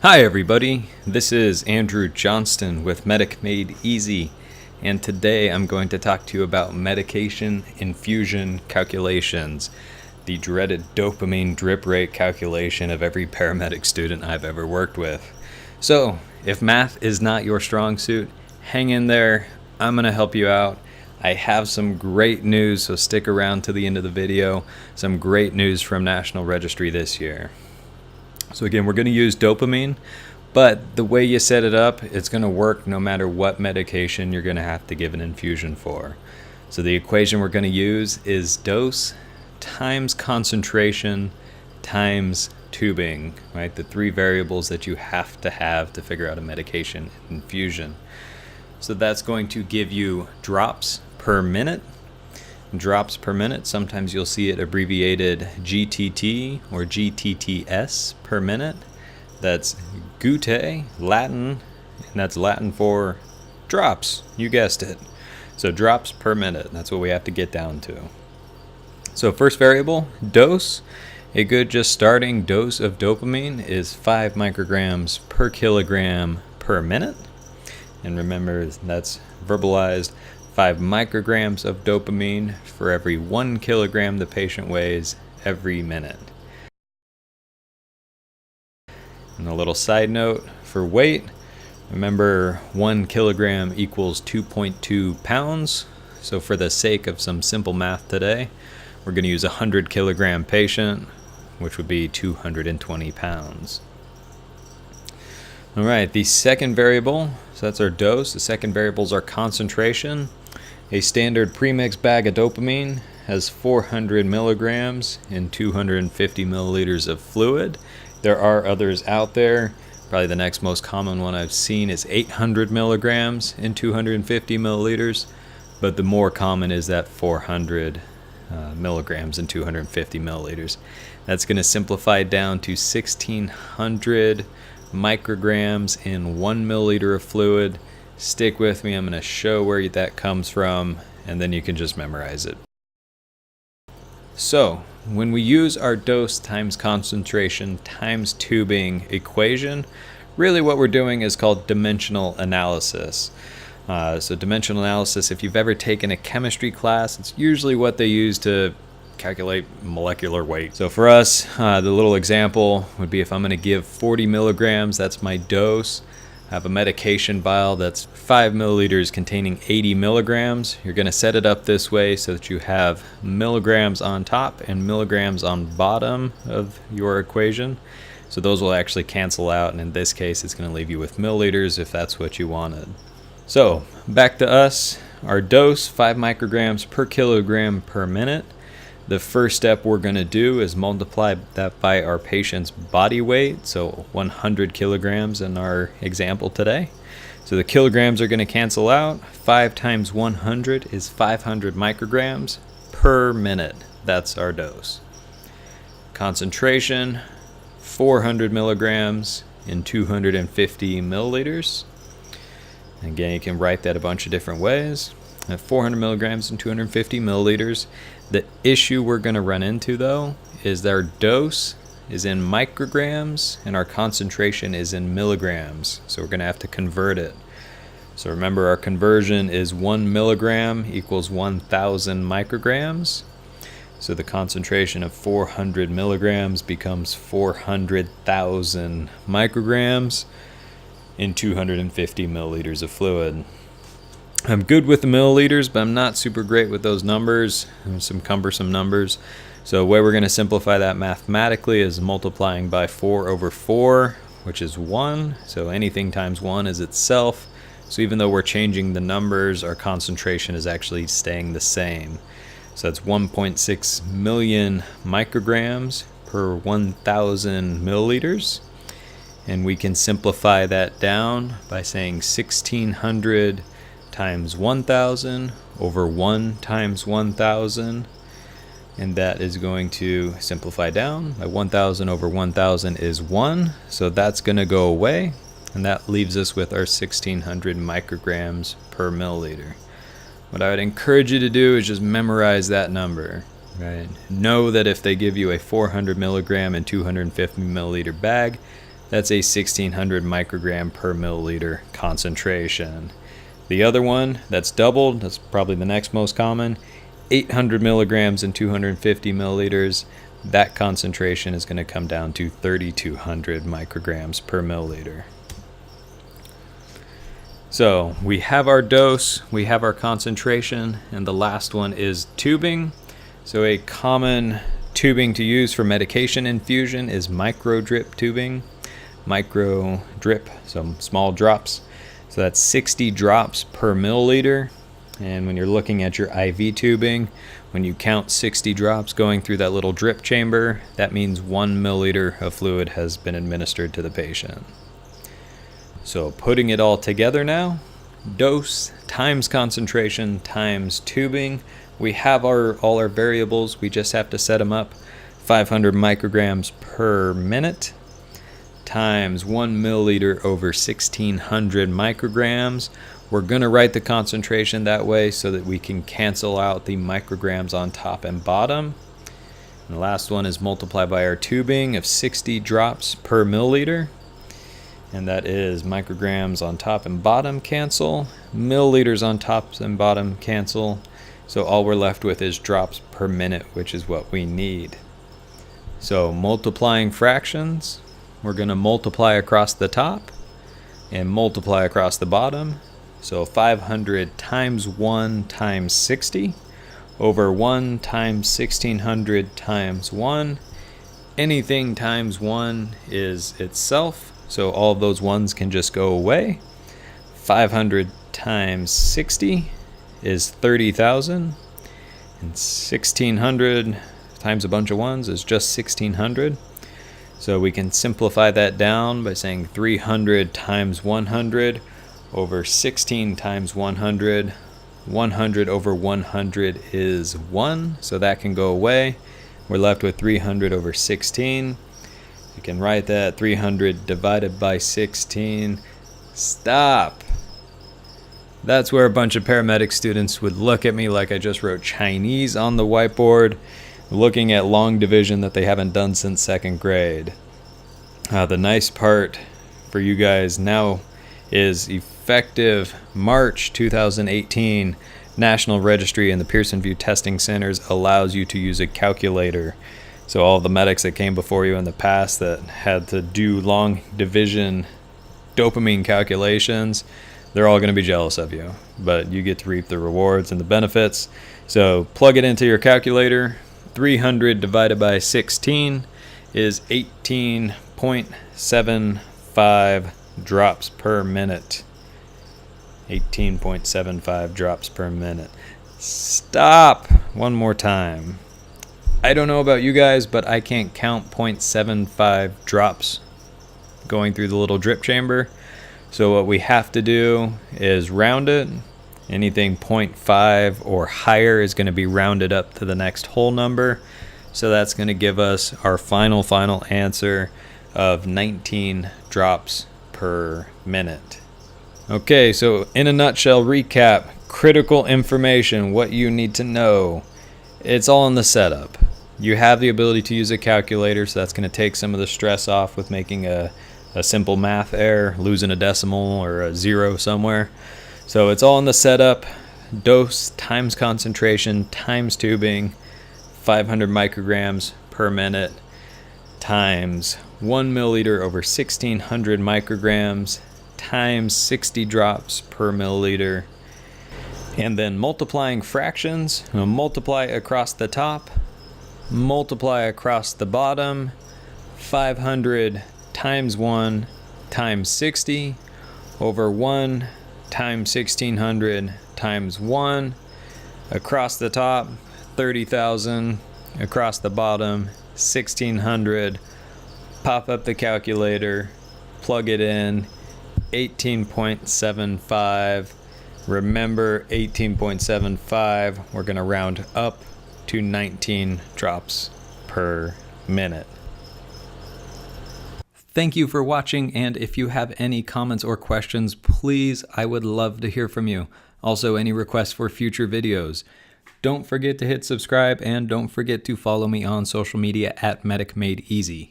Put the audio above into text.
Hi everybody, this is Andrew Johnston with Medic Made Easy, and today I'm going to talk to you about medication infusion calculations, the dreaded dopamine drip rate calculation of every paramedic student I've ever worked with. So, if math is not your strong suit, hang in there, I'm going to help you out. I have some great news, so stick around to the end of the video. Some great news from National Registry this year. So again, we're going to use dopamine, but the way you set it up, it's going to work no matter what medication you're going to have to give an infusion for. So the equation we're going to use is dose times concentration times tubing, right? The three variables that you have to figure out a medication infusion. So that's going to give you drops per minute. Drops per minute, sometimes you'll see it abbreviated GTT or GTTS per minute. That's Gute, Latin, and that's Latin for drops, you guessed it. So drops per minute, that's what we have to get down to. So first variable, dose. A good just starting dose of dopamine is 5 micrograms per kilogram per minute. And remember, that's verbalized 5 micrograms of dopamine for every 1 kilogram the patient weighs every minute. And a little side note for weight, remember 1 kilogram equals 2.2 pounds. So for the sake of some simple math today, we're going to use a 100 kilogram patient, which would be 220 pounds. All right, the second variable, so that's our dose. The second variable is our concentration. A standard premix bag of dopamine has 400 milligrams in 250 milliliters of fluid. There are others out there. Probably the next most common one I've seen is 800 milligrams in 250 milliliters, but the more common is that 400 milligrams in 250 milliliters. That's going to simplify down to 1600 micrograms in 1 milliliter of fluid. Stick with me, I'm going to show where that comes from, and then you can just memorize it. So, when we use our dose times concentration times tubing equation, really what we're doing is called dimensional analysis. So dimensional analysis, if you've ever taken a chemistry class, it's usually what they use to calculate molecular weight. So for us, the little example would be if I'm going to give 40 milligrams, that's my dose. I have a medication vial that's 5 milliliters containing 80 milligrams. You're going to set it up this way so that you have milligrams on top and milligrams on bottom of your equation. So those will actually cancel out, and in this case it's going to leave you with milliliters if that's what you wanted. So back to us, our dose 5 micrograms per kilogram per minute. The first step we're going to do is multiply that by our patient's body weight, so 100 kilograms in our example today. So the kilograms are going to cancel out. 5 times 100 is 500 micrograms per minute. That's our dose. Concentration, 400 milligrams in 250 milliliters. Again, you can write that a bunch of different ways. 400 milligrams in 250 milliliters. The issue we're going to run into, though, is that our dose is in micrograms and our concentration is in milligrams. So we're going to have to convert it. So remember, our conversion is 1 milligram equals 1,000 micrograms. So the concentration of 400 milligrams becomes 400,000 micrograms in 250 milliliters of fluid. I'm good with the milliliters, but I'm not super great with those numbers. Some cumbersome numbers. So the way we're going to simplify that mathematically is multiplying by 4 over 4, which is 1. So anything times 1 is itself. So even though we're changing the numbers, our concentration is actually staying the same. So that's 1.6 million micrograms per 1,000 milliliters. And we can simplify that down by saying 1600 times 1,000 over 1 times 1,000, and that is going to simplify down by 1,000 over 1,000 is 1, so that's going to go away, and that leaves us with our 1,600 micrograms per milliliter. What I would encourage you to do is just memorize that number. Right? Know that if they give you a 400 milligram and 250 milliliter bag, that's a 1600 microgram per milliliter concentration. The other one that's doubled, that's probably the next most common, 800 milligrams and 250 milliliters. That concentration is going to come down to 3200 micrograms per milliliter. So we have our dose, we have our concentration, and the last one is tubing. So a common tubing to use for medication infusion is micro drip tubing. Micro drip, so small drops. So that's 60 drops per milliliter. And when you're looking at your IV tubing, when you count 60 drops going through that little drip chamber, that means 1 milliliter of fluid has been administered to the patient. So putting it all together now, dose times concentration times tubing. We have all our variables, we just have to set them up. 500 micrograms per minute times 1 milliliter over 1600 micrograms. We're going to write the concentration that way so that we can cancel out the micrograms on top and bottom. And the last one is multiply by our tubing of 60 drops per milliliter. And that is micrograms on top and bottom cancel, milliliters on top and bottom cancel. So all we're left with is drops per minute, which is what we need. So multiplying fractions, we're going to multiply across the top and multiply across the bottom. So 500 times 1 times 60 over 1 times 1600 times 1. Anything times 1 is itself, so all of those ones can just go away. 500 times 60 is 30,000. And 1600 times a bunch of ones is just 1600. So we can simplify that down by saying 300 times 100 over 16 times 100. 100 over 100 is 1, so that can go away. We're left with 300 over 16. You can write that 300 divided by 16. Stop! That's where a bunch of paramedic students would look at me like I just wrote Chinese on the whiteboard, looking at long division that they haven't done since 2nd grade. The nice part for you guys now is effective March 2018, National Registry and the Pearson VUE testing centers allows you to use a calculator. So all the medics that came before you in the past that had to do long division dopamine calculations, they're all going to be jealous of you, but you get to reap the rewards and the benefits. So plug it into your calculator. 300 divided by 16 is 18.75 drops per minute. 18.75 drops per minute. Stop! One more time. I don't know about you guys, but I can't count 0.75 drops going through the little drip chamber. So what we have to do is round it. Anything 0.5 or higher is going to be rounded up to the next whole number. So that's going to give us our final answer of 19 drops per minute. Okay, so in a nutshell, recap, critical information, what you need to know. It's all in the setup. You have the ability to use a calculator, so that's going to take some of the stress off with making a simple math error, losing a decimal or a zero somewhere. So it's all in the setup. Dose times concentration times tubing, 500 micrograms per minute times 1 milliliter over 1600 micrograms times 60 drops per milliliter. And then multiplying fractions, we'll multiply across the top, multiply across the bottom. 500 times 1 times 60 over 1 times 1600 times 1. Across the top, 30,000. Across the bottom, 1600. Pop up the calculator, plug it in, 18.75. Remember 18.75, we're going to round up to 19 drops per minute. Thank you for watching, and if you have any comments or questions, please, I would love to hear from you. Also, any requests for future videos. Don't forget to hit subscribe, and don't forget to follow me on social media at Medic Made Easy.